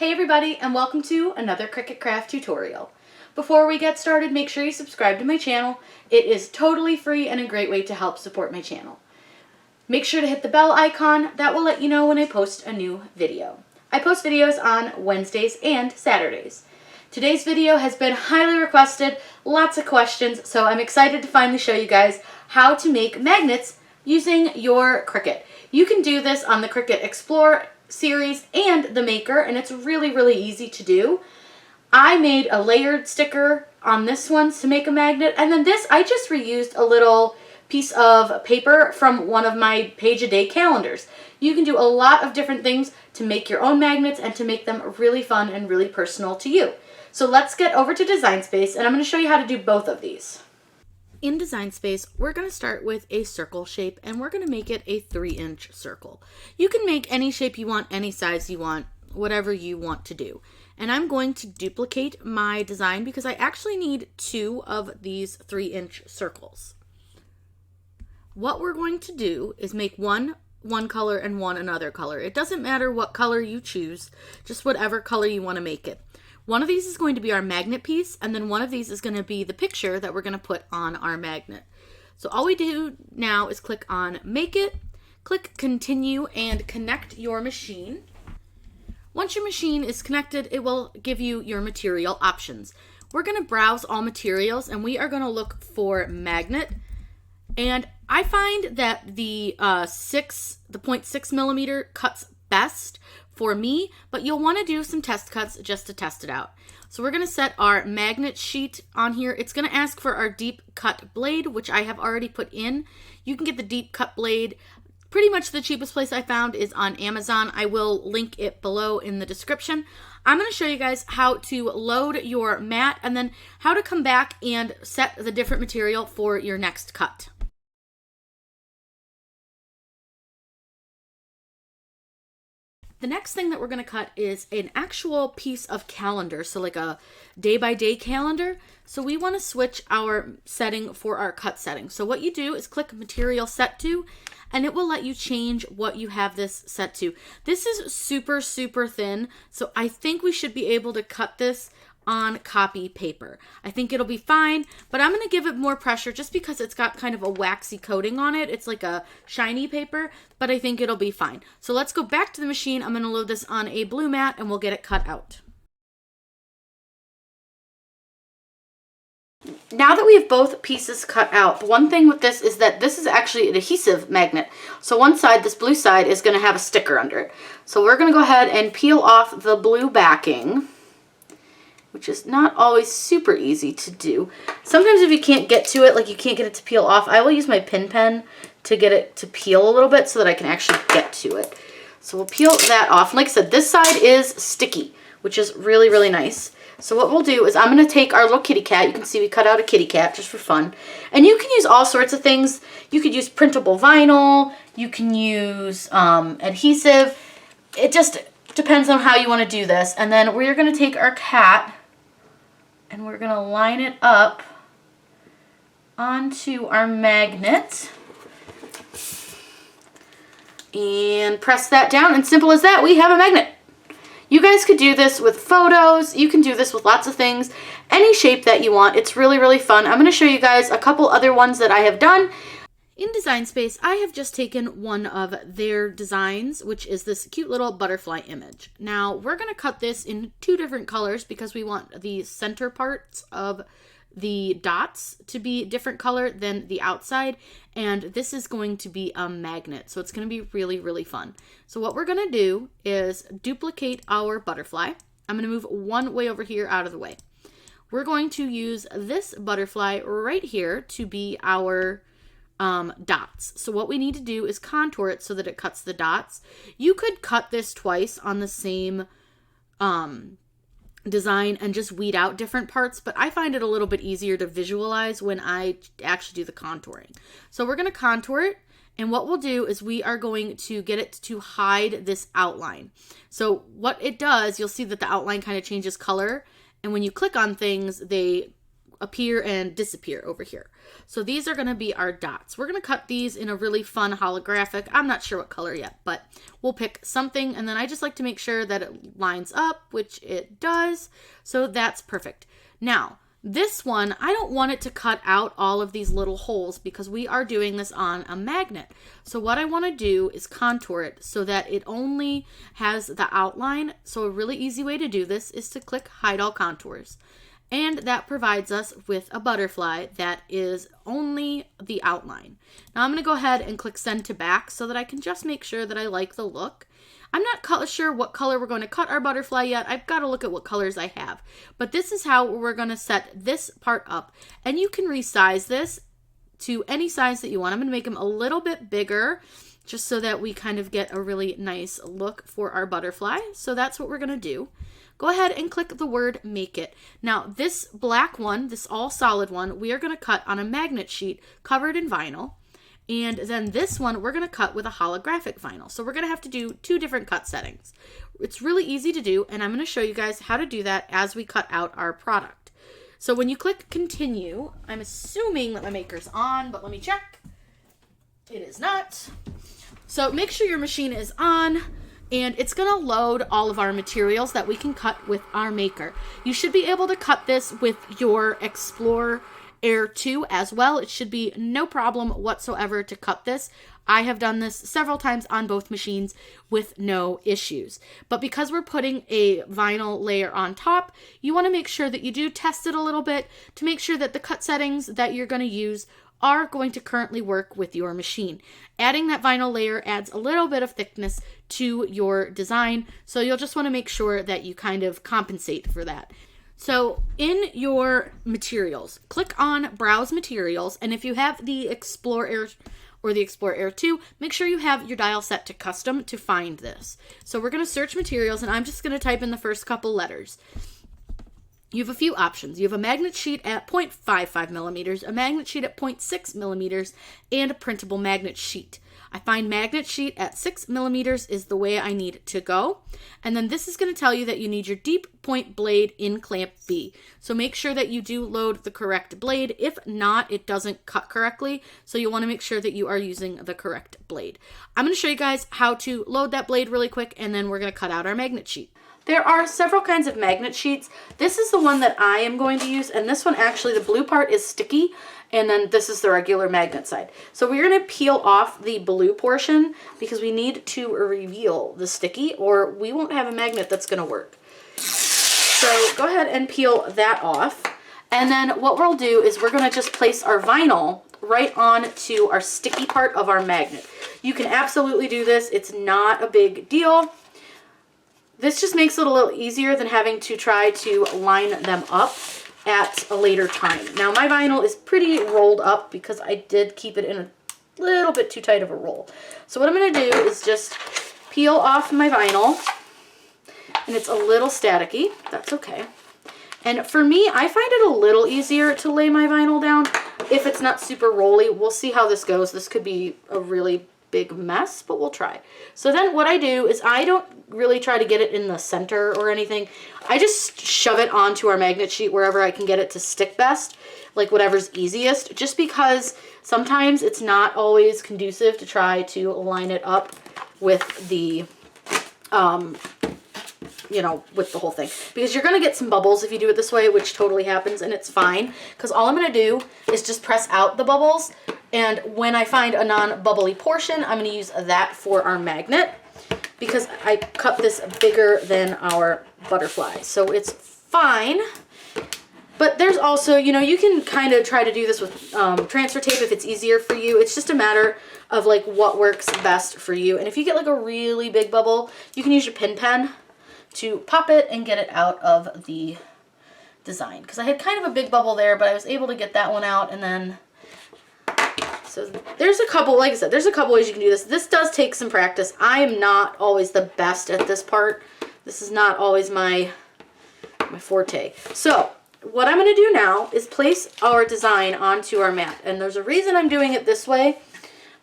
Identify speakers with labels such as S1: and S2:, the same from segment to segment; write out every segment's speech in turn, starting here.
S1: Hey everybody, and welcome to another Cricut craft tutorial. Before we get started, make sure you subscribe to my channel. It is totally free and a great way to help support my channel. Make sure to hit the bell icon. That will let you know when I post a new video. I post videos on Wednesdays and Saturdays. Today's video has been highly requested, lots of questions, so I'm excited to finally show you guys how to make magnets using your Cricut. You can do this on the Cricut Explore series and the Maker, and it's really easy to do. I made a layered sticker on this one to make a magnet, and then this I just reused a little piece of paper from one of my page-a-day calendars. You can do a lot of different things to make your own magnets and to make them really fun and really personal to you. So let's get over to Design Space, and I'm going to show you how to do both of these. In Design Space, we're going to start with a circle shape, and we're going to make it a 3-inch circle. You can make any shape you want, any size you want, whatever you want to do. And I'm going to duplicate my design because I actually need 2 of these 3-inch circles. What we're going to do is make one color and one another color. It doesn't matter what color you choose, just whatever color you want to make it. One of these is going to be our magnet piece, and then one of these is going to be the picture that we're going to put on our magnet. So all we do now is click on Make It, click Continue, and connect your machine. Once your machine is connected, it will give you your material options. We're going to browse all materials, and we are going to look for magnet. And I find that the 0.6 millimeter cuts best for me, but you'll want to do some test cuts just to test it out. So we're going to set our magnet sheet on here. It's going to ask for our deep cut blade, which I have already put in. You can get the deep cut blade. Pretty much the cheapest place I found is on Amazon. I will link it below in the description. I'm going to show you guys how to load your mat and then how to come back and set the different material for your next cut. The next thing that we're going to cut is an actual piece of calendar, so like a day-by-day calendar. So we want to switch our setting for our cut setting. So what you do is click Material Set To, and it will let you change what you have this set to. This is super thin, so I think we should be able to cut this on copy paper. I think it'll be fine, but I'm going to give it more pressure just because it's got kind of a waxy coating on it. It's like a shiny paper, but I think it'll be fine. So let's go back to the machine. I'm going to load this on a blue mat and we'll get it cut out. Now that we have both pieces cut out, the one thing with this is that this is actually an adhesive magnet. So one side, this blue side, is going to have a sticker under it. So we're going to go ahead and peel off the blue backing, which is not always super easy to do. Sometimes if you can't get to it, like you can't get it to peel off, I will use my pin pen to get it to peel a little bit so that I can actually get to it. So we'll peel that off. And like I said, this side is sticky, which is really nice. So what we'll do is I'm going to take our little kitty cat. You can see we cut out a kitty cat just for fun. And you can use all sorts of things. You could use printable vinyl. You can use adhesive. It just depends on how you want to do this. And then we're going to take our cat and we're going to line it up onto our magnet and press that down, and simple as that, we have a magnet. You guys could do this with photos. You can do this with lots of things, any shape that you want. It's really fun. I'm going to show you guys a couple other ones that I have done. In Design Space, I have just taken one of their designs, which is this cute little butterfly image. Now, we're going to cut this in 2 different colors because we want the center parts of the dots to be different color than the outside, and this is going to be a magnet, so it's going to be really fun. So what we're going to do is duplicate our butterfly. I'm going to move one way over here out of the way. We're going to use this butterfly right here to be our dots. So what we need to do is contour it so that it cuts the dots. You could cut this twice on the same design and just weed out different parts, but I find it a little bit easier to visualize when I actually do the contouring. So we're going to contour it, and what we'll do is we are going to get it to hide this outline. So what it does, you'll see that the outline kind of changes color, and when you click on things, they appear and disappear over here. So these are going to be our dots. We're going to cut these in a really fun holographic. I'm not sure what color yet, but we'll pick something. And then I just like to make sure that it lines up, which it does. So that's perfect. Now, this one, I don't want it to cut out all of these little holes because we are doing this on a magnet. So what I want to do is contour it so that it only has the outline. So a really easy way to do this is to click Hide All Contours. And that provides us with a butterfly that is only the outline. Now I'm going to go ahead and click Send to Back so that I can just make sure that I like the look. I'm not sure what color we're going to cut our butterfly yet. I've got to look at what colors I have. But this is how we're going to set this part up. And you can resize this to any size that you want. I'm going to make them a little bit bigger just so that we kind of get a really nice look for our butterfly. So that's what we're going to do. Go ahead and click the word Make It. Now this black one, this all solid one, we are going to cut on a magnet sheet covered in vinyl. And then this one, we're going to cut with a holographic vinyl. So we're going to have to do 2 different cut settings. It's really easy to do, and I'm going to show you guys how to do that as we cut out our product. So when you click Continue, I'm assuming that my maker's on, but let me check. It is not. So make sure your machine is on, and it's going to load all of our materials that we can cut with our maker. You should be able to cut this with your Explorer Air 2 as well. It should be no problem whatsoever to cut this. I have done this several times on both machines with no issues. But because we're putting a vinyl layer on top, you want to make sure that you do test it a little bit to make sure that the cut settings that you're going to use are going to currently work with your machine. Adding that vinyl layer adds a little bit of thickness to your design, so you'll just want to make sure that you kind of compensate for that. So in your materials, click on Browse Materials, and if you have the Explorer Air or the Explorer Air 2, make sure you have your dial set to custom to find this. So we're going to search materials, and I'm just going to type in the first couple letters. You have a few options. You have a magnet sheet at 0.55 millimeters, a magnet sheet at 0.6 millimeters, and a printable magnet sheet. I find magnet sheet at 6 millimeters is the way I need to go. And then this is going to tell you that you need your deep point blade in clamp B. So make sure that you do load the correct blade. If not, it doesn't cut correctly. So you want to make sure that you are using the correct blade. I'm going to show you guys how to load that blade really quick, and then we're going to cut out our magnet sheet. There are several kinds of magnet sheets. This is the one that I am going to use, and this one actually, the blue part is sticky, and then this is the regular magnet side. So we're going to peel off the blue portion because we need to reveal the sticky, or we won't have a magnet that's going to work. So go ahead and peel that off, and then what we'll do is we're going to just place our vinyl right on to our sticky part of our magnet. You can absolutely do this. It's not a big deal. This just makes it a little easier than having to try to line them up at a later time. Now my vinyl is pretty rolled up because I did keep it in a little bit too tight of a roll. So what I'm going to do is just peel off my vinyl, and it's a little staticky. That's okay. And for me, I find it a little easier to lay my vinyl down if it's not super rolly. We'll see how this goes. This could be a really big mess, but we'll try. So then what I do is I don't really try to get it in the center or anything. I just shove it onto our magnet sheet wherever I can get it to stick best, like whatever's easiest, just because sometimes it's not always conducive to try to line it up with the you know, with the whole thing, because you're going to get some bubbles if you do it this way, which totally happens, and it's fine, because all I'm going to do is just press out the bubbles, and when I find a non-bubbly portion, I'm going to use that for our magnet, because I cut this bigger than our butterfly, so it's fine. But there's also, you know, you can kind of try to do this with transfer tape if it's easier for you. It's just a matter of like what works best for you. And if you get like a really big bubble, you can use your pin pen to pop it and get it out of the design. Because I had kind of a big bubble there, but I was able to get that one out, and then, so there's a couple, like I said, there's a couple ways you can do this. This does take some practice. I am not always the best at this part. This is not always my forte. So what I'm going to do now is place our design onto our mat. And there's a reason I'm doing it this way,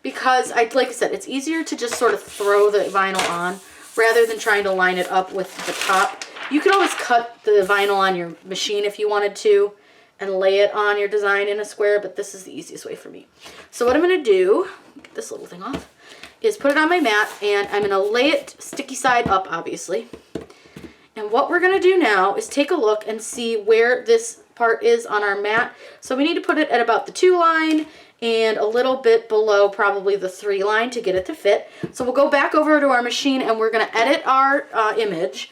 S1: because like I said, it's easier to just sort of throw the vinyl on rather than trying to line it up with the top. You can always cut the vinyl on your machine if you wanted to, and lay it on your design in a square, but this is the easiest way for me. So what I'm going to do, get this little thing off, is put it on my mat, and I'm going to lay it sticky side up, obviously. And what we're going to do now is take a look and see where this part is on our mat. So we need to put it at about the 2 line and a little bit below probably the 3 line to get it to fit. So we'll go back over to our machine and we're going to edit our image,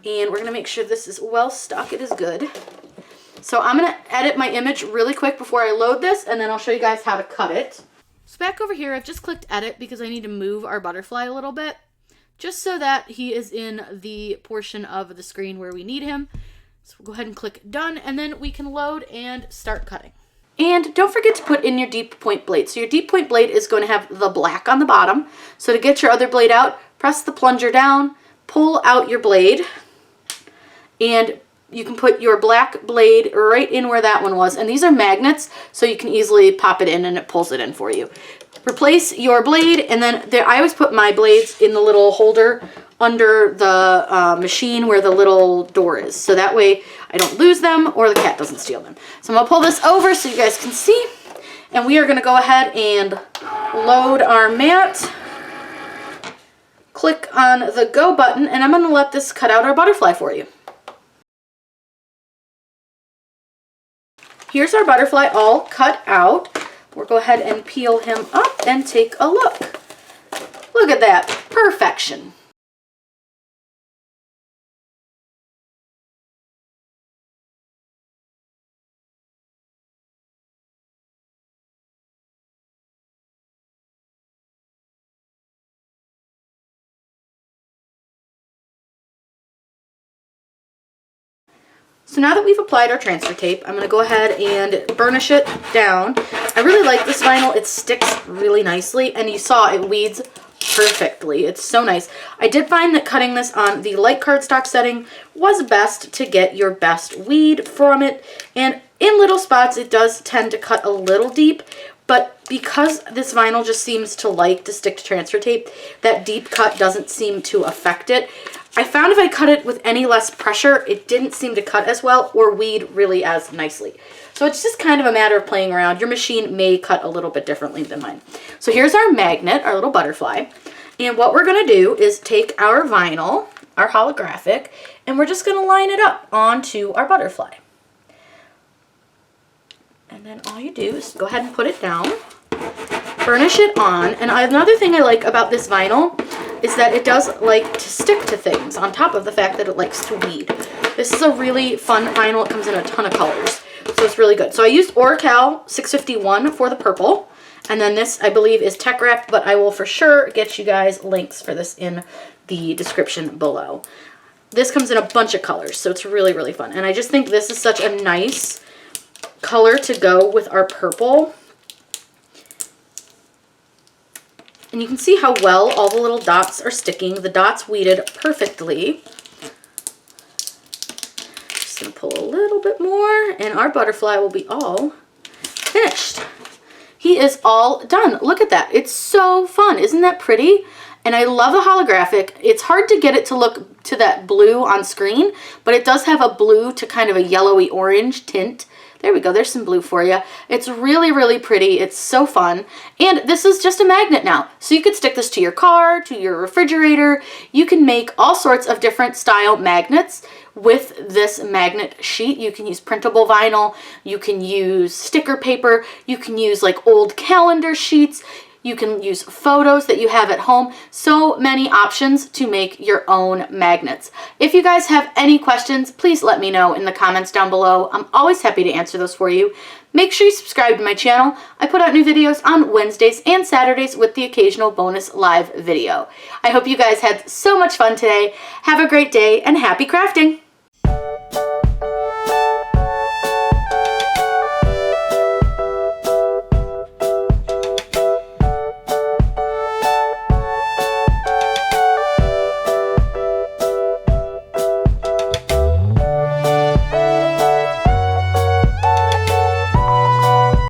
S1: and we're going to make sure this is well stuck. It is good. So I'm going to edit my image really quick before I load this, and then I'll show you guys how to cut it. So back over here, I've just clicked edit because I need to move our butterfly a little bit, just so that he is in the portion of the screen where we need him. So we'll go ahead and click done, and then we can load and start cutting. And don't forget to put in your deep point blade. So your deep point blade is going to have the black on the bottom. So to get your other blade out, press the plunger down, pull out your blade, and you can put your black blade right in where that one was. And these are magnets, so you can easily pop it in and it pulls it in for you. Replace your blade, and then I always put my blades in the little holder under the machine where the little door is. So that way I don't lose them or the cat doesn't steal them. So I'm going to pull this over so you guys can see. And we are going to go ahead and load our mat. Click on the go button, and I'm going to let this cut out our butterfly for you. Here's our butterfly all cut out. We'll go ahead and peel him up and take a look. Look at that, perfection. So now that we've applied our transfer tape, I'm going to go ahead and burnish it down. I really like this vinyl. It sticks really nicely, and you saw it weeds perfectly. It's so nice. I did find that cutting this on the light cardstock setting was best to get your best weed from it, and in little spots it does tend to cut a little deep, but because this vinyl just seems to like to stick to transfer tape, that deep cut doesn't seem to affect it. I found if I cut it with any less pressure, it didn't seem to cut as well or weed really as nicely. So it's just kind of a matter of playing around. Your machine may cut a little bit differently than mine. So here's our magnet, our little butterfly. And what we're going to do is take our vinyl, our holographic, and we're just going to line it up onto our butterfly. And then all you do is go ahead and put it down, burnish it on. And another thing I like about this vinyl is that it does like to stick to things on top of the fact that it likes to weed. This is a really fun vinyl. It comes in a ton of colors, so it's really good. So I used Oracal 651 for the purple, and then this I believe is Tech Wrap, but I will for sure get you guys links for this in the description below. This comes in a bunch of colors, so it's really, really fun. And I just think this is such a nice color to go with our purple. And you can see how well all the little dots are sticking. The dots weeded perfectly. Just going to pull a little bit more, and our butterfly will be all finished. He is all done. Look at that. It's so fun. Isn't that pretty? And I love the holographic. It's hard to get it to look to that blue on screen, but it does have a blue to kind of a yellowy orange tint. There we go. There's some blue for you. It's really, really pretty. It's so fun. And this is just a magnet now. So you could stick this to your car, to your refrigerator. You can make all sorts of different style magnets with this magnet sheet. You can use printable vinyl. You can use sticker paper. You can use like old calendar sheets. You can use photos that you have at home. So many options to make your own magnets. If you guys have any questions, please let me know in the comments down below. I'm always happy to answer those for you. Make sure you subscribe to my channel. I put out new videos on Wednesdays and Saturdays with the occasional bonus live video. I hope you guys had so much fun today. Have a great day and happy crafting!